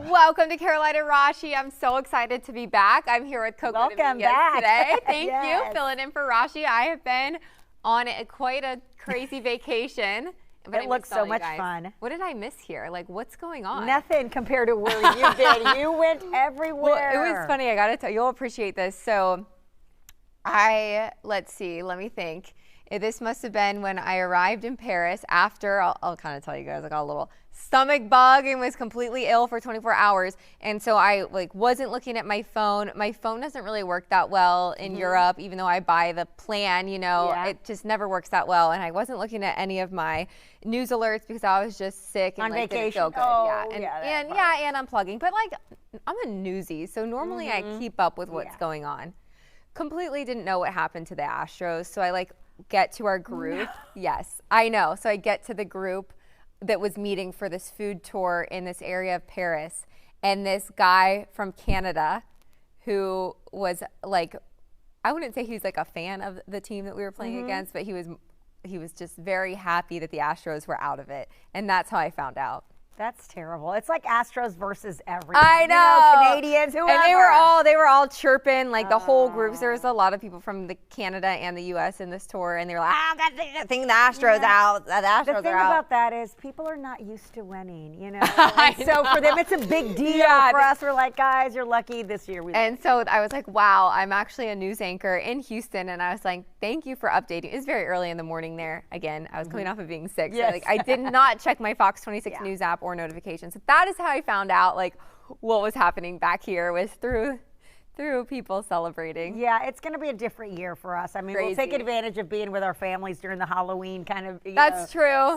Welcome to Caroline and Rashi. I'm so excited to be back. I'm here with Coco Welcome back today. Thank Yes. you, filling in for Rashi. I have been on quite a crazy vacation. But it looks so much fun. What did I miss here? Like, what's going on? Nothing compared to where you've been. You went everywhere. Well, it was funny. I got to tell you, you'll appreciate this. So let's see, let me think. This must have been when I arrived in Paris after, I'll kind of tell you guys, I got a little stomach bug and was completely ill for 24 hours. And so I wasn't looking at my phone. My phone doesn't really work that well in Europe, even though I buy the plan, it just never works that well. And I wasn't looking at any of my news alerts because I was just sick and on vacation. Didn't feel good. Oh, and unplugging. But I'm a newsie, so normally I keep up with what's going on. Completely didn't know what happened to the Astros, so I get to our group. No. Yes, I know. So I get to the group that was meeting for this food tour in this area of Paris, and this guy from Canada who was I wouldn't say he was a fan of the team that we were playing against, but he was just very happy that the Astros were out of it, and that's how I found out. That's terrible. It's like Astros versus everyone. I know. Canadians, whoever. And they were all chirping, the whole group. So there was a lot of people from Canada and the U.S. in this tour, and they were like, I think the Astros out. The Astros are out. The thing about that is people are not used to winning, So for them, it's a big deal. Yeah, for us, we're like, guys, you're lucky this year. And so I was like, wow, I'm actually a news anchor in Houston, and I was like, thank you for updating. It's very early in the morning there. Again, I was coming off of being sick, so I did not check my Fox 26 News app or notifications. So that is how I found out what was happening back here was through people celebrating. Yeah, it's going to be a different year for us. I mean, we'll take advantage of being with our families during the Halloween kind of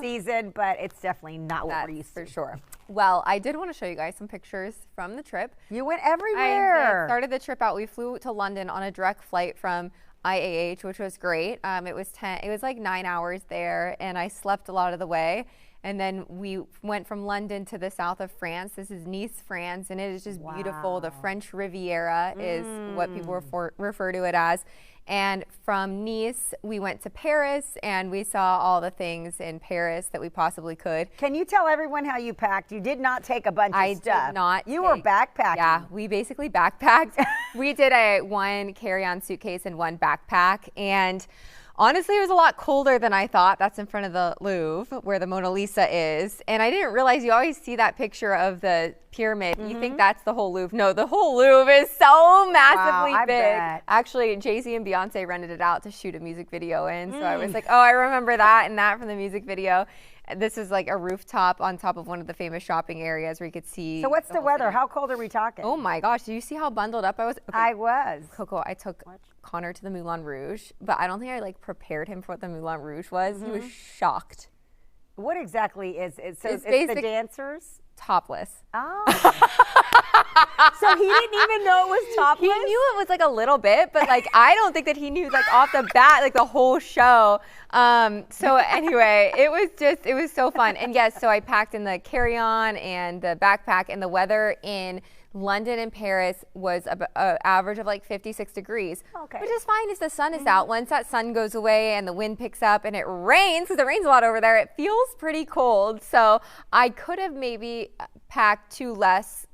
season, but it's definitely not what we're used to. For sure. Well, I did want to show you guys some pictures from the trip. You went everywhere. I started the trip out. We flew to London on a direct flight from IAH, which was great. It was 9 hours there, and I slept a lot of the way. And then we went from London to the south of France. This is Nice, France, and it is just beautiful. The French Riviera is what people refer to it as. And from Nice, we went to Paris, and we saw all the things in Paris that we possibly could. Can you tell everyone how you packed? You did not take a bunch of stuff. I did not. You were backpacking. Yeah, we basically backpacked. We did one carry-on suitcase and one backpack, and honestly, it was a lot colder than I thought. That's in front of the Louvre, where the Mona Lisa is. And I didn't realize, you always see that picture of the pyramid. You think that's the whole Louvre. No, the whole Louvre is so massively big. Bet. Actually, Jay-Z and Beyonce rented it out to shoot a music video in. So I was like, oh, I remember that and that from the music video. This is a rooftop on top of one of the famous shopping areas where you could see. So what's the weather? How cold are we talking? Oh my gosh, do you see how bundled up I was? Okay. I was. Coco, I took Connor to the Moulin Rouge, but I don't think I prepared him for what the Moulin Rouge was. He was shocked. What exactly is it? So it's the dancers? Topless. Oh. So he didn't even know it was topless? He knew it was a little bit, but I don't think that he knew off the bat the whole show. So anyway, it was so fun. And yes, so I packed in the carry-on and the backpack, and the weather in London and Paris was an average of 56 degrees, which is fine if the sun is out. Once that sun goes away and the wind picks up and it rains, because it rains a lot over there, it feels pretty cold. So I could have maybe packed 2 less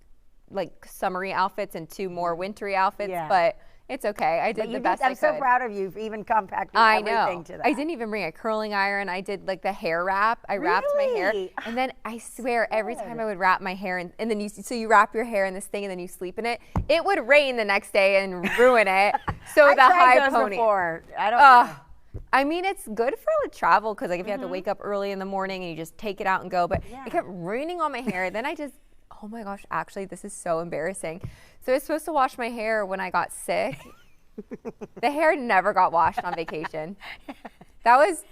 summery outfits and 2 more wintry outfits, but it's okay. I did the best I could. I'm so proud of you for even compacting everything to that. I didn't even bring a curling iron. I did the hair wrap. I wrapped my hair, and then I swear every time I would wrap my hair, and then you wrap your hair in this thing and then you sleep in it, it would rain the next day and ruin it. So the high pony. Before. I don't know. I mean, it's good for travel because if you have to wake up early in the morning and you just take it out and go, but it kept raining on my hair. Then oh my gosh, actually, this is so embarrassing. So I was supposed to wash my hair when I got sick. The hair never got washed on vacation. That was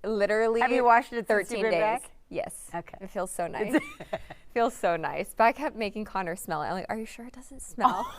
literally Have you washed it 13 days. Back? Yes. Okay. It feels so nice. Feels so nice. But I kept making Connor smell it. I'm like, are you sure it doesn't smell?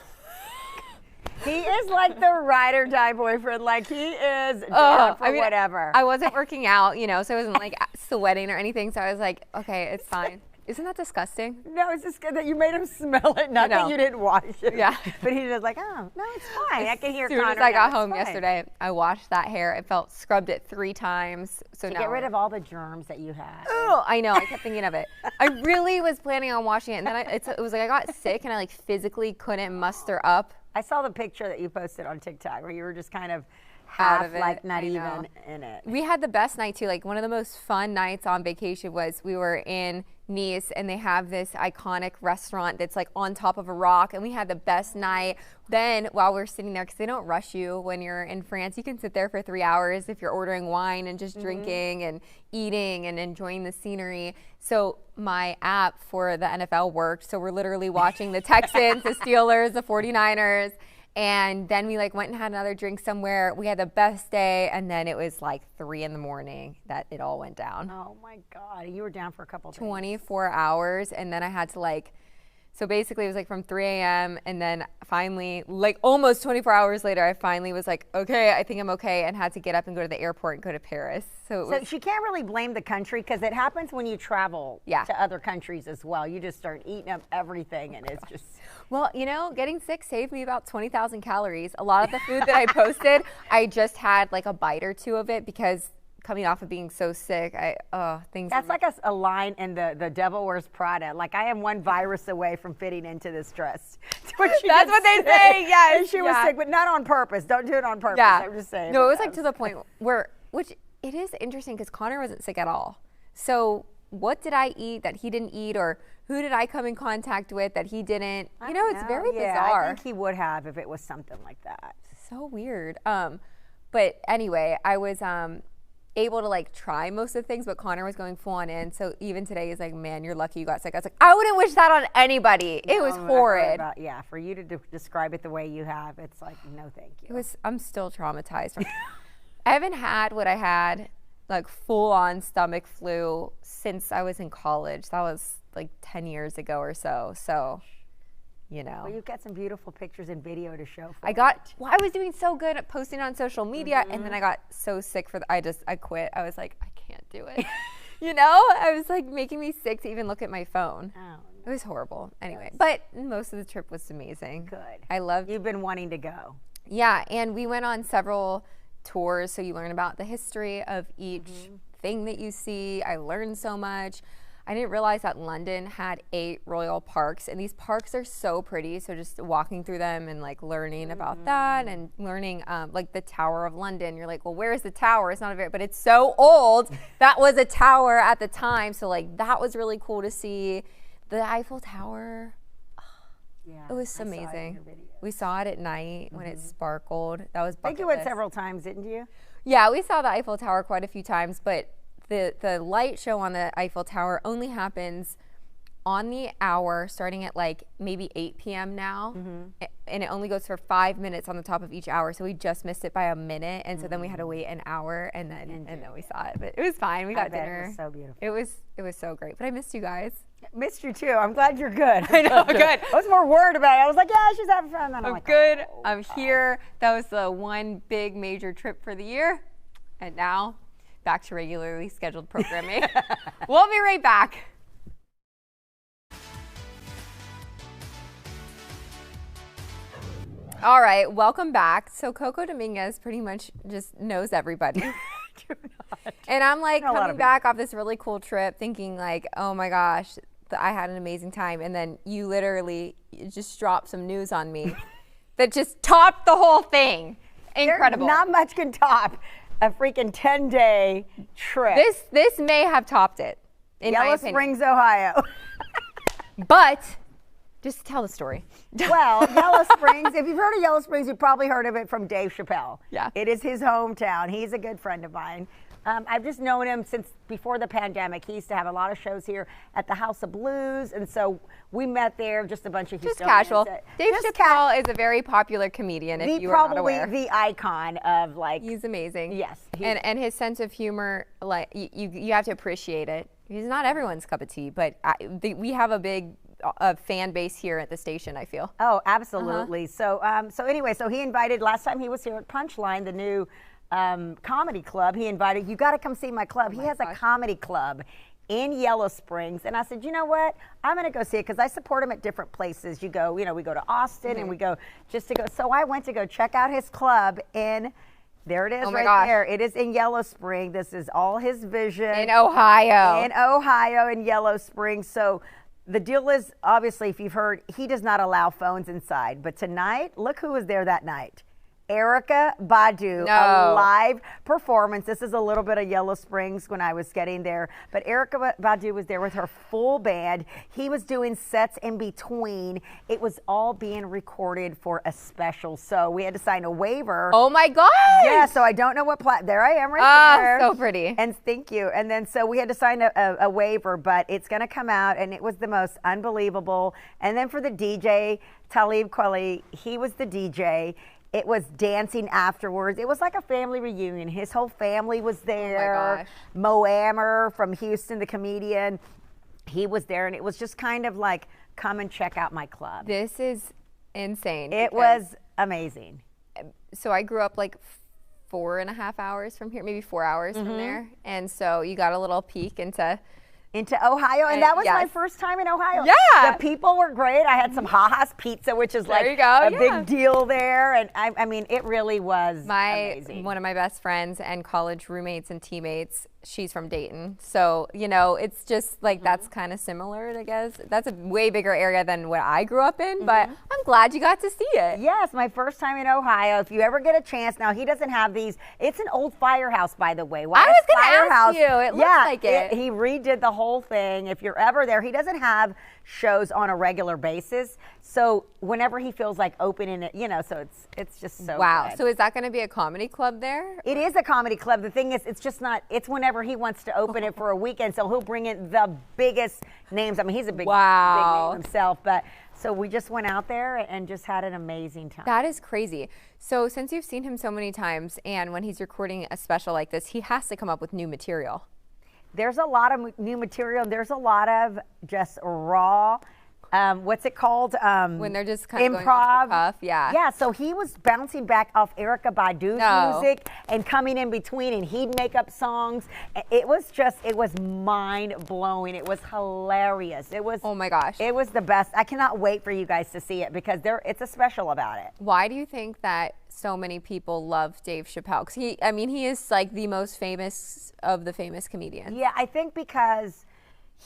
He is the ride or die boyfriend. He is down for whatever. I wasn't working out, so I wasn't sweating or anything. So I was like, okay, it's fine. Isn't that disgusting? No, it's just good that you made him smell it. Not that you didn't wash it. Yeah. But he was like, oh, no, it's fine. I can hear Connor. As soon as I got home yesterday, I washed that hair. It scrubbed it 3 times. So to now get rid of all the germs that you had. Oh, I know. I kept thinking of it. I really was planning on washing it, and then it was like I got sick, and I like physically couldn't muster up. I saw the picture that you posted on TikTok where you were just kind of half, out of it, like not even in it. We had the best night too. Like one of the most fun nights on vacation was we were in Nice, and they have this iconic restaurant that's like on top of a rock, and we had the best night. Then while we're sitting there, because they don't rush you when you're in France, you can sit there for 3 hours if you're ordering wine and just drinking and eating and enjoying the scenery. So my app for the NFL worked, so we're literally watching the Texans, the Steelers, the 49ers. And then we like went and had another drink somewhere. We had the best day, and then it was like 3 in the morning that it all went down. Oh my God, you were down for a couple days. 24 hours, and then I had to like, so basically it was like from 3 a.m. and then finally, like almost 24 hours later, I finally was like, okay, I think I'm okay, and had to get up and go to the airport and go to Paris. So she can't really blame the country, because it happens when you travel to other countries as well. You just start eating up everything, and it's just... Well, you know, getting sick saved me about 20,000 calories. A lot of the food that I posted, I just had like a bite or 2 of it, because coming off of being so sick, things. That's like a line in the Devil Wears Prada. Like, I am one virus away from fitting into this dress. That's what they say. Yes. And she was sick, but not on purpose. Don't do it on purpose. Yeah. I'm just saying. No, it was like to the point where, which it is interesting, because Connor wasn't sick at all. So what did I eat that he didn't eat, or who did I come in contact with that he didn't? You know, it's very bizarre. I think he would have if it was something like that. So weird. But anyway, I was able to like try most of the things, but Connor was going full on in. So even today he's like, man, you're lucky you got sick. I was like, I wouldn't wish that on anybody. It was horrid. For you to describe it the way you have, it's like, no thank you. I'm still traumatized. I haven't had what I had, like full on stomach flu, since I was in college. That was like 10 years ago or so. So, you know. Well, you've got some beautiful pictures and video to show for I was doing so good at posting on social media, and then I got so sick I quit. I was like, I can't do it. You know, I was like making me sick to even look at my phone. Oh, it was horrible. Anyway, but most of the trip was amazing. Good. You've been wanting to go. Yeah, and we went on several tours, so you learn about the history of each thing that you see. I learned so much. I didn't realize that London had 8 royal parks, and these parks are so pretty. So just walking through them and like learning about that, and learning like the Tower of London. You're like, well, where's the tower? It's not but it's so old. That was a tower at the time. So like that was really cool to see. The Eiffel Tower. Yeah, it was amazing. We saw it at night when it sparkled. That was bucket I think you went several times, didn't you? Yeah, we saw the Eiffel Tower quite a few times, but the light show on the Eiffel Tower only happens on the hour, starting at like maybe 8 p.m. now, and it only goes for 5 minutes on the top of each hour. So we just missed it by a minute, and so then we had to wait an hour, and then we saw it. But it was fine. We got dinner. It was so beautiful. It was so great. But I missed you guys. Missed you too. I'm glad you're good. I know, good. I was more worried about it. I was like, yeah, she's having fun. I'm like, good. Oh, I'm here. That was the one big major trip for the year, and now back to regularly scheduled programming. We'll be right back. All right, welcome back. So Coco Dominguez pretty much just knows everybody. And I'm like coming back off this really cool trip thinking like, oh my gosh, I had an amazing time. And then you literally just dropped some news on me that just topped the whole thing. Incredible. Not much can top a freaking 10-day trip. This may have topped it, in my opinion. Yellow Springs, Ohio. But just tell the story. Well, Yellow Springs, if you've heard of Yellow Springs, you've probably heard of it from Dave Chappelle. Yeah. It is his hometown. He's a good friend of mine. I've just known him since before the pandemic. He used to have a lot of shows here at the House of Blues, and so we met there, just a bunch of Just casual. Dave Chappelle is a you are not aware. Probably the icon of like... He's amazing. Yes. And his sense of humor, like you have to appreciate it. He's not everyone's cup of tea, but we have a big fan base here at the station, I feel. Oh, absolutely. So anyway, so he invited, last time he was here at Punchline, the new comedy club, he invited, you got to come see my club. He has a comedy club in Yellow Springs. And I said, you know what? I'm going to go see it because I support him at different places. You go, you know, we go to Austin and we go just to go. So I went to go check out his club in, there it is right there. It is in Yellow Spring. This is all his vision. In Ohio. In Ohio, in Yellow Springs. So the deal is, obviously, if you've heard, he does not allow phones inside. But tonight, look who was there that night. Erykah Badu, a live performance. This is a little bit of Yellow Springs when I was getting there. But Erykah Badu was there with her full band. He was doing sets in between. It was all being recorded for a special. So we had to sign a waiver. Oh, my God. Yeah, so I don't know what there I am right there. Oh, so pretty. And thank you. And then so we had to sign a waiver, but it's going to come out, and it was the most unbelievable. And then for the DJ, Talib Kweli, he was the DJ. It was dancing afterwards. It was like a family reunion. His whole family was there. Oh my gosh. Mo Amer from Houston, the comedian, he was there. And it was just kind of like, come and check out my club. This is insane. It was amazing. So I grew up like 4.5 hours from here, maybe 4 hours from there. And so you got a little peek into Ohio, and that was my first time in Ohio. Yeah. The people were great. I had some Ha-Ha's pizza, which is like a big deal there. And I mean, it really was amazing. One of my best friends and college roommates and teammates, she's from Dayton. So, you know, it's just like that's kind of similar, I guess. That's a way bigger area than what I grew up in, but I'm glad you got to see it. Yes, my first time in Ohio. If you ever get a chance, now he doesn't have these. It's an old firehouse, by the way. I was going to ask you. It looks like it. He redid the whole thing. If you're ever there, he doesn't have shows on a regular basis. So whenever he feels like opening it, you know, so it's just so good. So is that going to be a comedy club there? It is a comedy club. The thing is, it's just not, it's whenever he wants to open it for a weekend. So he'll bring in the biggest names. I mean, he's a big name himself, but so we just went out there and just had an amazing time. That is crazy. So since you've seen him so many times, and when he's recording a special like this, he has to come up with new material. There's a lot of new material. There's a lot of just raw, what's it called? When they're just kind of improv. going off the cuff, Yeah, so he was bouncing back off Erykah Badu's music and coming in between, and he'd make up songs. It was mind-blowing. It was hilarious. It was, oh my gosh. It was the best. I cannot wait for you guys to see it because it's a special about it. Why do you think that so many people love Dave Chappelle? Because he is like the most famous of the famous comedians. Yeah, I think because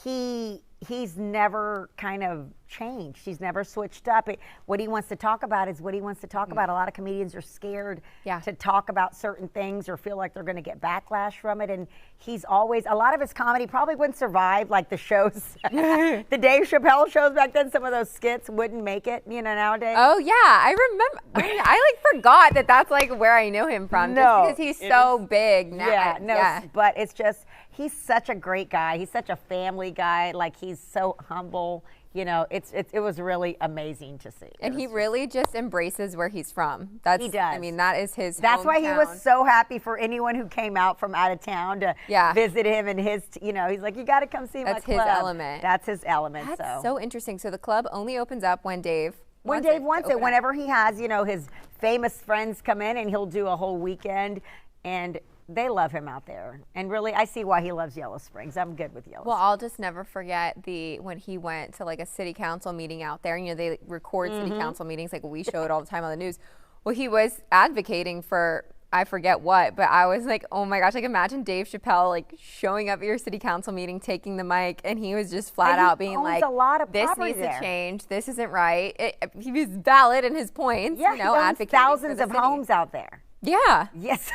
he's never kind of changed. He's never switched up. What he wants to talk about is what he wants to talk about. A lot of comedians are scared to talk about certain things or feel like they're going to get backlash from it. And he's always, a lot of his comedy probably wouldn't survive like the shows, the Dave Chappelle shows back then. Some of those skits wouldn't make it, you know, nowadays. Oh yeah, I remember. I like forgot that that's like where I know him from. No, just because he's so big now. But it's just, he's such a great guy. He's such a family guy. Like, he's so humble. You know, it was really amazing to see. And he really just embraces where he's from. He does. I mean, that is his That's hometown. why he was so happy for anyone who came out from out of town to visit him and his, you know, he's like, you got to come see my club. That's his element. That's his element. That's so interesting. So the club only opens up when Dave wants it. Whenever he has, you know, his famous friends come in, and he'll do a whole weekend, and they love him out there. And really, I see why he loves Yellow Springs. I'm good with Yellow Springs. Well, I'll just never forget when he went to like a city council meeting out there. You know, they record city council meetings like we show it all the time on the news. Well, he was advocating for, I forget what, but I was like, oh my gosh, like imagine Dave Chappelle like showing up at your city council meeting, taking the mic, and he was just flat out being like, this needs to change. This isn't right. He was valid in his points, you know, he owns advocating thousands for of the city. homes out there. Yeah. Yes.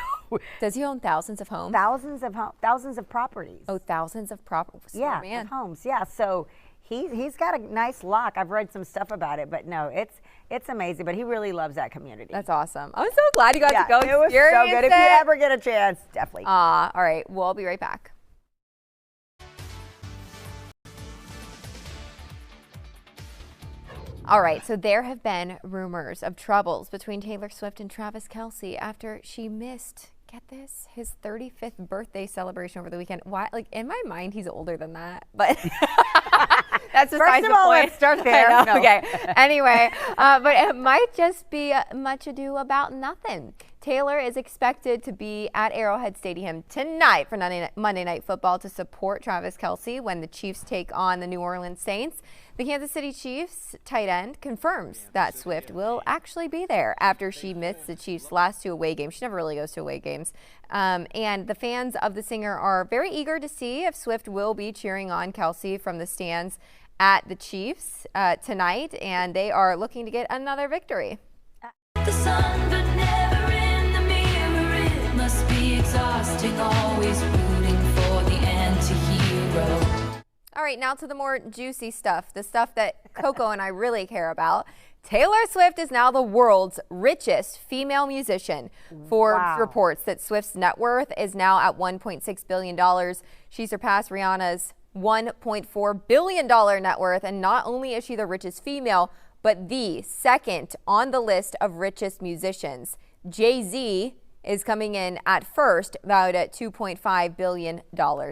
Does he own thousands of homes? Thousands of properties. Oh, thousands of properties. Yeah, man. Of homes. Yeah. So he's got a nice lock. I've read some stuff about it, but no, it's amazing. But he really loves that community. That's awesome. I'm so glad you got to go it was experience so good. If you ever get a chance, definitely. All right. Well, I'll be right back. All right, so there have been rumors of troubles between Taylor Swift and Travis Kelce after she missed, get this, his 35th birthday celebration over the weekend. Why? Like, in my mind, he's older than that, but that's besides the point. First of all, let's start there. No. Okay. Anyway, but it might just be much ado about nothing. Taylor is expected to be at Arrowhead Stadium tonight for Monday Night Football to support Travis Kelce when the Chiefs take on the New Orleans Saints. The Kansas City Chiefs tight end confirms that Swift will actually be there after she missed the Chiefs' last 2 away games. She never really goes to away games. And the fans of the singer are very eager to see if Swift will be cheering on Kelce from the stands at the Chiefs tonight, and they are looking to get another victory. The sun, but never in the mirror. It must be exhausting, always rooting for the anti-hero. All right, now to the more juicy stuff, the stuff that Coco and I really care about. Taylor Swift is now the world's richest female musician. Forbes reports that Swift's net worth is now at $1.6 billion. She surpassed Rihanna's $1.4 billion net worth, and not only is she the richest female, but the second on the list of richest musicians. Jay-Z is coming in at first, valued at $2.5 billion.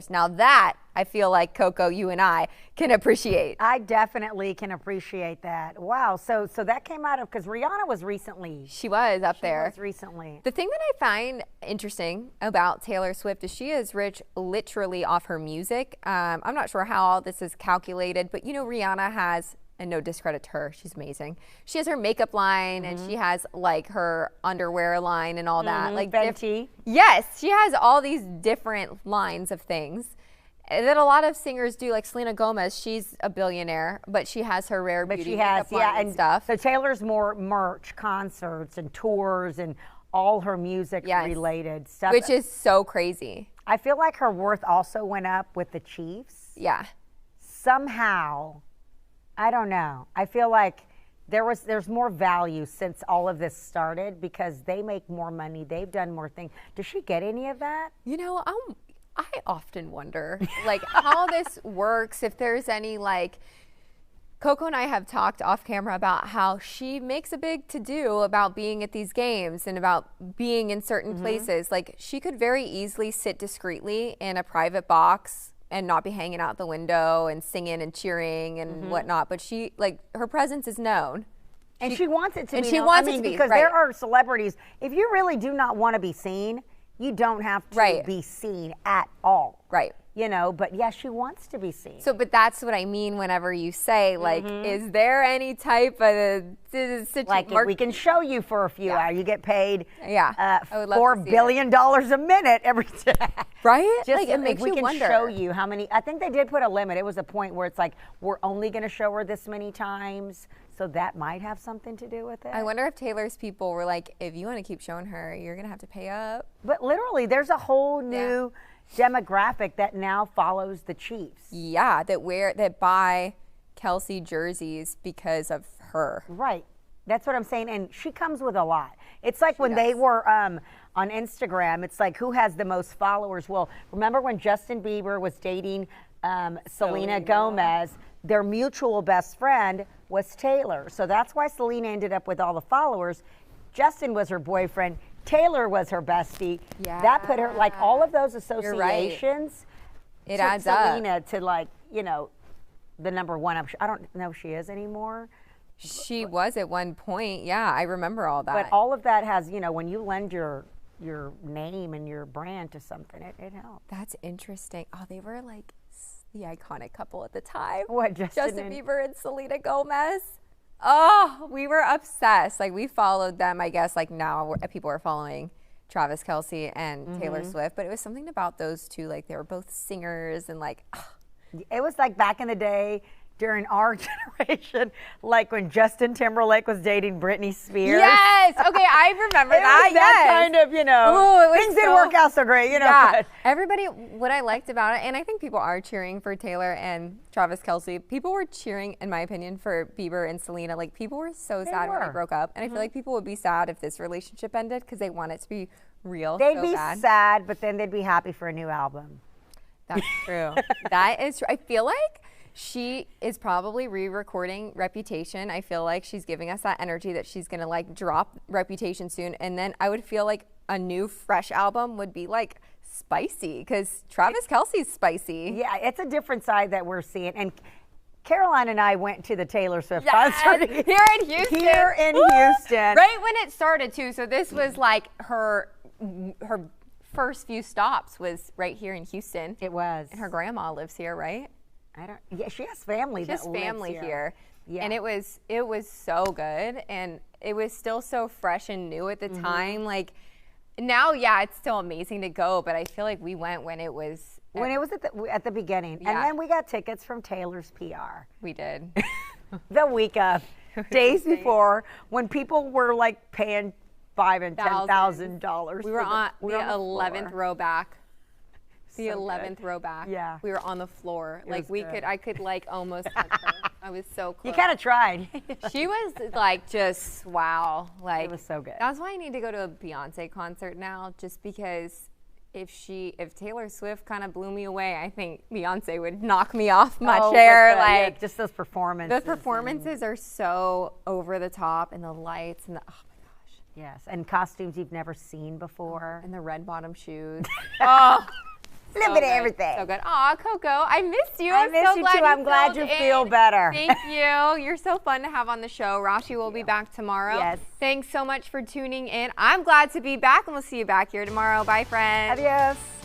Now that, I feel like, Coco, you and I can appreciate. I definitely can appreciate that. Wow. So that came out of, because Rihanna was recently. She was up there. She was recently. The thing that I find interesting about Taylor Swift is she is rich literally off her music. I'm not sure how all this is calculated, but you know, Rihanna has, and no discredit to her, she's amazing. She has her makeup line, and she has like her underwear line and all that. Like Fenty. Yes, she has all these different lines of things that a lot of singers do. Like Selena Gomez, she's a billionaire, but she has her rare beauty makeup line and stuff. So Taylor's more merch, concerts and tours and all her music related stuff. Which is so crazy. I feel like her worth also went up with the Chiefs. Yeah. Somehow, I don't know. I feel like there's more value since all of this started because they make more money. They've done more things. Does she get any of that? You know, I often wonder, like, how this works, if there's any, like, Coco and I have talked off camera about how she makes a big to-do about being at these games and about being in certain places. Like, she could very easily sit discreetly in a private box and not be hanging out the window and singing and cheering and whatnot. But she, like, her presence is known. And she wants it to be known. And she wants it to be, because there are celebrities, if you really do not want to be seen, you don't have to be seen at all. Right. You know, but yes, she wants to be seen. So, but that's what I mean whenever you say, like, is there any type of like, if we can show you for a few hours, you get paid $4 billion a minute every day. Right? Just like, it makes we you can wonder. show you how many. I think they did put a limit. It was a point where it's like, we're only going to show her this many times. So that might have something to do with it. I wonder if Taylor's people were like, if you want to keep showing her, you're going to have to pay up. But literally, there's a whole new demographic that now follows the Chiefs. Yeah, that buy Kelce jerseys because of her. Right. That's what I'm saying. And she comes with a lot. It's like when they were on Instagram, it's like, who has the most followers? Well, remember when Justin Bieber was dating Selena Gomez? Their mutual best friend was Taylor. So that's why Selena ended up with all the followers. Justin was her boyfriend. Taylor was her bestie. Yeah. That put her, like, all of those associations. It adds up. Selena to, like, you know, the number one. I don't know if she is anymore. She was at one point. Yeah, I remember all that. But all of that has, you know, when you lend your name and your brand to something, it helps. That's interesting. Oh, they were like the iconic couple at the time. What, Justin Bieber and Selena Gomez? Oh, we were obsessed. Like, we followed them, I guess, like now people are following Travis Kelce and Taylor Swift, but it was something about those two, like they were both singers and like, it was like back in the day during our generation, like when Justin Timberlake was dating Britney Spears. Yes. Okay, I remember that. Was that kind of, you know, things didn't work out so great, you know. Yeah. Everybody, what I liked about it, and I think people are cheering for Taylor and Travis Kelce. People were cheering, in my opinion, for Bieber and Selena. Like, people were so sad when they broke up. And I feel like people would be sad if this relationship ended because they want it to be real. They'd be sad, but then they'd be happy for a new album. That's true. That is true. I feel like she is probably re-recording Reputation. I feel like she's giving us that energy that she's going to like drop Reputation soon. And then I would feel like a new fresh album would be like spicy because Travis Kelce's spicy. Yeah, it's a different side that we're seeing. And Caroline and I went to the Taylor Swift concert here in Houston. Here in Houston. Right when it started too. So this was like her first few stops was right here in Houston. It was. And her grandma lives here, right? Yeah, she has family that lives family here. Yeah. And it was so good, and it was still so fresh and new at the time. Like now, yeah, it's still amazing to go, but I feel like we went when it was at the beginning. Yeah. And then we got tickets from Taylor's PR. We did. The week of, days before, when people were like paying $5,000 and $10,000. We were on the 11th row back. The 11th row back. Yeah. We were on the floor. Like I could like almost touch her. I was so close. You kind of tried. She was like just wow. Like it was so good. That's why I need to go to a Beyonce concert now, just because if Taylor Swift kind of blew me away, I think Beyonce would knock me off my chair. Like just those performances. The performances are so over the top, and the lights and the oh my gosh. Yes, and costumes you've never seen before. And the red bottom shoes. Oh. Little bit of everything. So good. Aw, Coco, I missed you. I miss you too. I'm glad you feel better. Thank you. You're so fun to have on the show. Rashi will be back tomorrow. Yes. Thanks so much for tuning in. I'm glad to be back, and we'll see you back here tomorrow. Bye, friends. Adios.